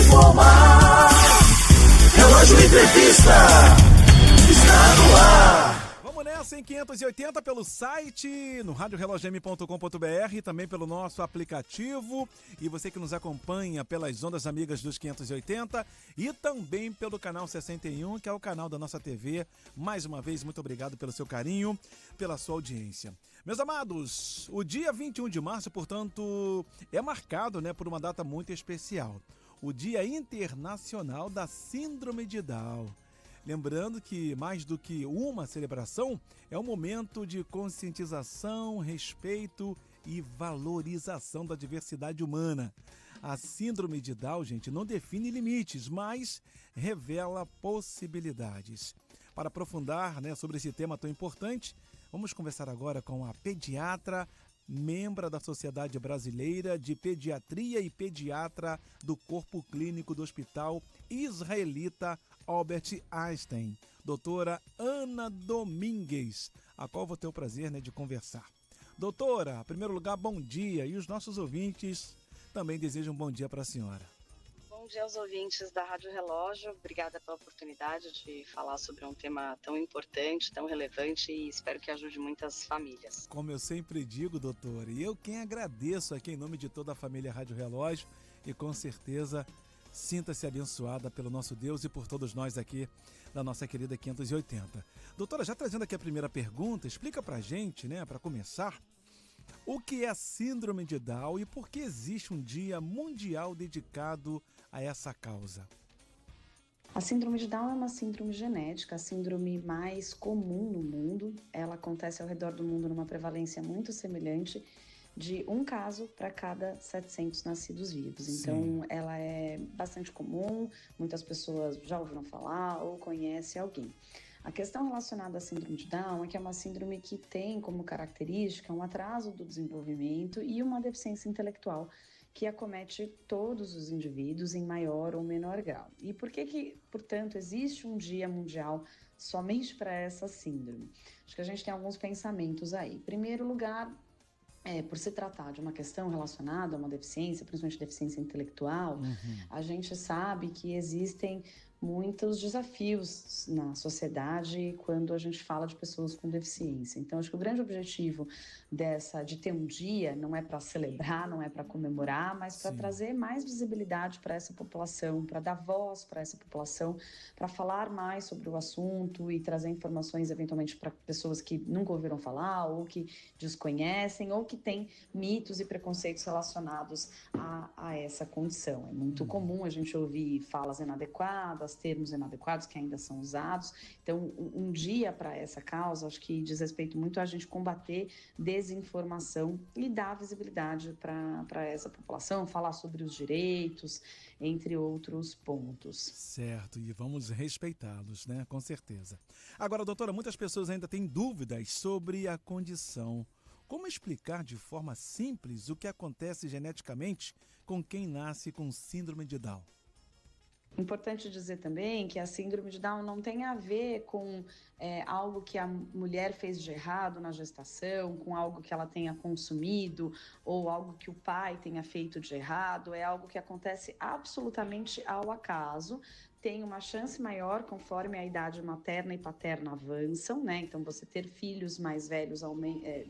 informar. Relógio Entrevista está no ar. Vamos nessa em 580 pelo site, no radiorelogem.com.br, também pelo nosso aplicativo, e você que nos acompanha pelas ondas amigas dos 580 e também pelo canal 61, que é o canal da nossa TV. Mais uma vez, muito obrigado pelo seu carinho, pela sua audiência. Meus amados, o dia 21 de março, portanto, é marcado, por uma data muito especial. O Dia Internacional da Síndrome de Down. Lembrando que, mais do que uma celebração, é um momento de conscientização, respeito e valorização da diversidade humana. A Síndrome de Down, gente, não define limites, mas revela possibilidades. Para aprofundar, sobre esse tema tão importante, vamos conversar agora com a pediatra, membro da Sociedade Brasileira de Pediatria e pediatra do Corpo Clínico do Hospital Israelita Albert Einstein, doutora Ana Domingues, a qual vou ter o prazer de conversar. Doutora, em primeiro lugar, bom dia, e os nossos ouvintes também desejam um bom dia para a senhora. Bom dia aos ouvintes da Rádio Relógio, obrigada pela oportunidade de falar sobre um tema tão importante, tão relevante e espero que ajude muitas famílias. Como eu sempre digo, doutora, e eu quem agradeço aqui em nome de toda a família Rádio Relógio e com certeza sinta-se abençoada pelo nosso Deus e por todos nós aqui da nossa querida 580. Doutora, já trazendo aqui a primeira pergunta, explica pra gente, para começar, o que é a síndrome de Down e por que existe um dia mundial dedicado a essa causa? A síndrome de Down é uma síndrome genética, a síndrome mais comum no mundo. Ela acontece ao redor do mundo numa prevalência muito semelhante de um caso para cada 700 nascidos vivos. Então, ela é bastante comum, muitas pessoas já ouviram falar ou conhecem alguém. A questão relacionada à síndrome de Down é que é uma síndrome que tem como característica um atraso do desenvolvimento e uma deficiência intelectual que acomete todos os indivíduos em maior ou menor grau. E por que, portanto, existe um dia mundial somente para essa síndrome? Acho que a gente tem alguns pensamentos aí. Em primeiro lugar, por se tratar de uma questão relacionada a uma deficiência, principalmente deficiência intelectual, a gente sabe que existem muitos desafios na sociedade quando a gente fala de pessoas com deficiência. Então, acho que o grande objetivo de ter um dia não é para celebrar, não é para comemorar, mas para trazer mais visibilidade para essa população, para dar voz para essa população, para falar mais sobre o assunto e trazer informações eventualmente para pessoas que nunca ouviram falar ou que desconhecem ou que têm mitos e preconceitos relacionados a essa condição. É muito comum a gente ouvir falas inadequadas, termos inadequados que ainda são usados. Então, um dia para essa causa, acho que diz respeito muito a gente combater desinformação e dar visibilidade para essa população, falar sobre os direitos, entre outros pontos. Certo, e vamos respeitá-los, com certeza. Agora, doutora, muitas pessoas ainda têm dúvidas sobre a condição. Como explicar de forma simples o que acontece geneticamente com quem nasce com síndrome de Down? Importante dizer também que a síndrome de Down não tem a ver com algo que a mulher fez de errado na gestação, com algo que ela tenha consumido ou algo que o pai tenha feito de errado. É algo que acontece absolutamente ao acaso. Tem uma chance maior conforme a idade materna e paterna avançam, Então, você ter filhos mais velhos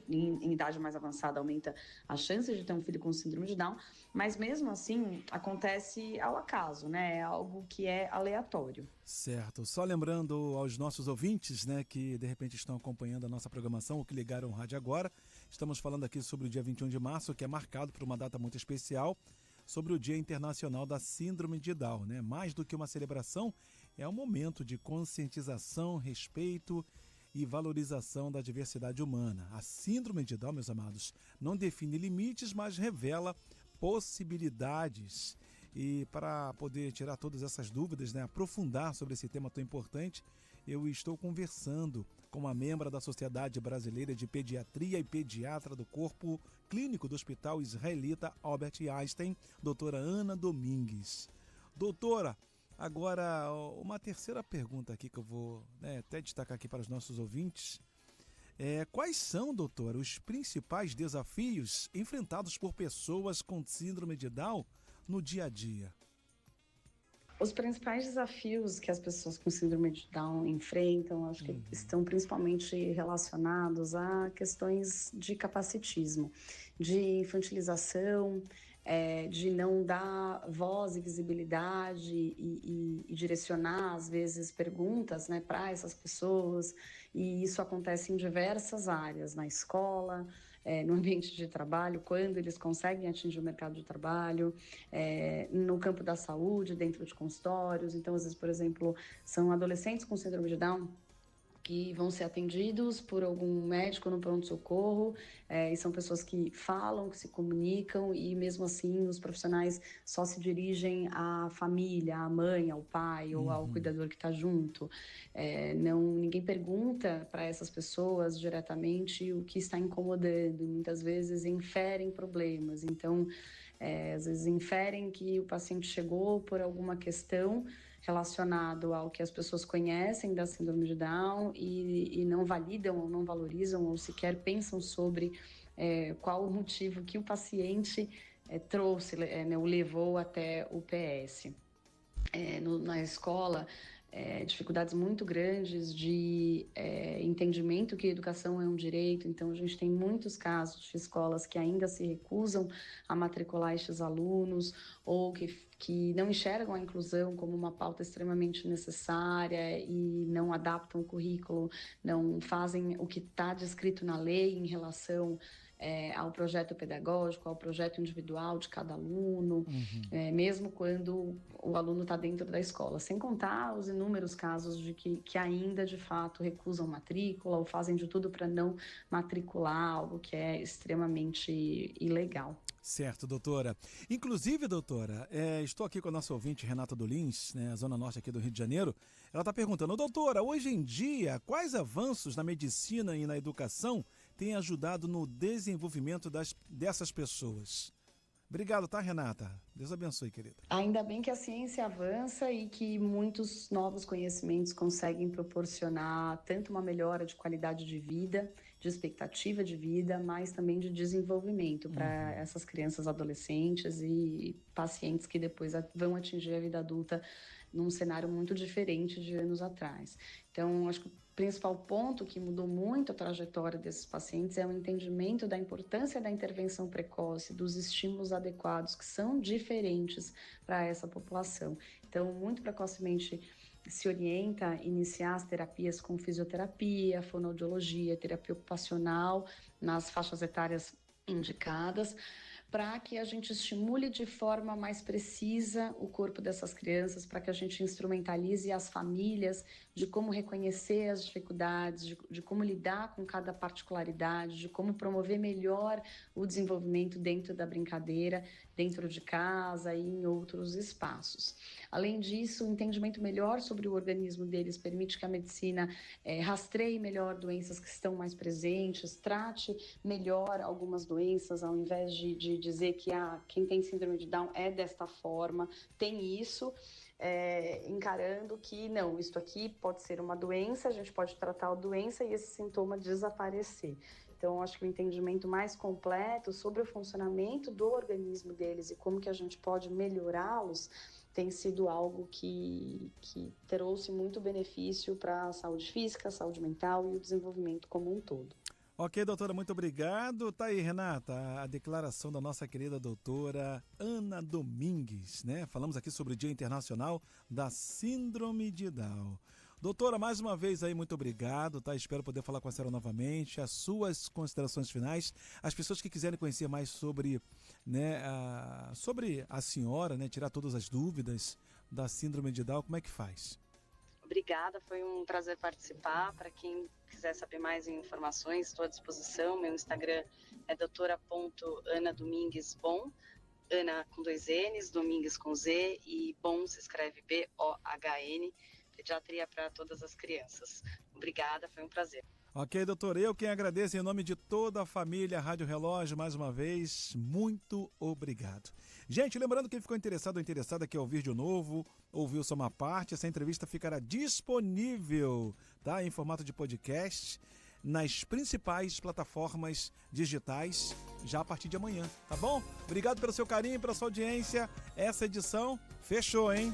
em idade mais avançada aumenta a chance de ter um filho com síndrome de Down, mas mesmo assim acontece ao acaso, É algo que é aleatório. Certo. Só lembrando aos nossos ouvintes, que de repente estão acompanhando a nossa programação ou que ligaram o rádio agora, estamos falando aqui sobre o dia 21 de março, que é marcado por uma data muito especial, sobre o Dia Internacional da Síndrome de Down, Mais do que uma celebração, é um momento de conscientização, respeito e valorização da diversidade humana. A Síndrome de Down, meus amados, não define limites, mas revela possibilidades. E para poder tirar todas essas dúvidas, aprofundar sobre esse tema tão importante, eu estou conversando com uma membro da Sociedade Brasileira de Pediatria e pediatra do Corpo Clínico do Hospital Israelita Albert Einstein, doutora Ana Domingues. Doutora, agora uma terceira pergunta aqui que eu vou até destacar aqui para os nossos ouvintes. Quais são, doutora, os principais desafios enfrentados por pessoas com síndrome de Down no dia a dia? Os principais desafios que as pessoas com síndrome de Down enfrentam, acho que estão principalmente relacionados a questões de capacitismo, de infantilização, de não dar voz e visibilidade e direcionar, às vezes, perguntas, né, para essas pessoas. E isso acontece em diversas áreas, na escola, no ambiente de trabalho, quando eles conseguem atingir o mercado de trabalho, no campo da saúde, dentro de consultórios. Então, às vezes, por exemplo, são adolescentes com síndrome de Down que vão ser atendidos por algum médico no pronto-socorro, e são pessoas que falam, que se comunicam, e mesmo assim os profissionais só se dirigem à família, à mãe, ao pai ou ao cuidador que está junto. Ninguém pergunta para essas pessoas diretamente o que está incomodando, e muitas vezes inferem problemas. Então, às vezes inferem que o paciente chegou por alguma questão relacionado ao que as pessoas conhecem da síndrome de Down e não validam ou não valorizam ou sequer pensam sobre qual o motivo que o paciente trouxe, o levou até o PS. Na escola, dificuldades muito grandes de entendimento que a educação é um direito. Então, a gente tem muitos casos de escolas que ainda se recusam a matricular estes alunos ou que não enxergam a inclusão como uma pauta extremamente necessária e não adaptam o currículo, não fazem o que está descrito na lei em relação ao projeto pedagógico, ao projeto individual de cada aluno, mesmo quando o aluno está dentro da escola. Sem contar os inúmeros casos de que ainda, de fato, recusam matrícula ou fazem de tudo para não matricular, algo que é extremamente ilegal. Certo, doutora. Inclusive, doutora, estou aqui com a nossa ouvinte, Renata Dolins, né, Zona Norte aqui do Rio de Janeiro. Ela está perguntando, doutora, hoje em dia, quais avanços na medicina e na educação têm ajudado no desenvolvimento dessas pessoas? Obrigado, tá, Renata? Deus abençoe, querida. Ainda bem que a ciência avança e que muitos novos conhecimentos conseguem proporcionar tanto uma melhora de qualidade de vida, de expectativa de vida, mas também de desenvolvimento para essas crianças, adolescentes e pacientes que depois vão atingir a vida adulta num cenário muito diferente de anos atrás. Então, acho que o principal ponto que mudou muito a trajetória desses pacientes é o entendimento da importância da intervenção precoce, dos estímulos adequados, que são diferentes para essa população. Então, muito precocemente se orienta a iniciar as terapias com fisioterapia, fonoaudiologia, terapia ocupacional, nas faixas etárias indicadas, para que a gente estimule de forma mais precisa o corpo dessas crianças, para que a gente instrumentalize as famílias de como reconhecer as dificuldades, de como lidar com cada particularidade, de como promover melhor o desenvolvimento dentro da brincadeira, dentro de casa e em outros espaços. Além disso, o entendimento melhor sobre o organismo deles permite que a medicina rastreie melhor doenças que estão mais presentes, trate melhor algumas doenças, ao invés de dizer que quem tem síndrome de Down é desta forma, tem isso, encarando que não, isto aqui pode ser uma doença, a gente pode tratar a doença e esse sintoma desaparecer. Então, acho que o entendimento mais completo sobre o funcionamento do organismo deles e como que a gente pode melhorá-los tem sido algo que trouxe muito benefício para a saúde física, a saúde mental e o desenvolvimento como um todo. Ok, doutora, muito obrigado. Tá aí, Renata, a declaração da nossa querida doutora Ana Domingues, né? Falamos aqui sobre o Dia Internacional da Síndrome de Down. Doutora, mais uma vez aí, muito obrigado, tá? Espero poder falar com a senhora novamente. As suas considerações finais, as pessoas que quiserem conhecer mais sobre, né, sobre a senhora, né, tirar todas as dúvidas da Síndrome de Down, como é que faz? Obrigada, foi um prazer participar. Para quem quiser saber mais informações, estou à disposição. Meu Instagram é doutora.anadominguesbom, Ana com 2 N's, Domingues com Z e Bom se escreve B-O-H-N, pediatria para todas as crianças. Obrigada, foi um prazer. Ok, doutor, eu quem agradeço em nome de toda a família Rádio Relógio, mais uma vez, muito obrigado. Gente, lembrando que quem ficou interessado ou interessada quer ouvir de novo, ouviu só uma parte, essa entrevista ficará disponível, tá, em formato de podcast nas principais plataformas digitais já a partir de amanhã, tá bom? Obrigado pelo seu carinho, pela sua audiência. Essa edição fechou, hein?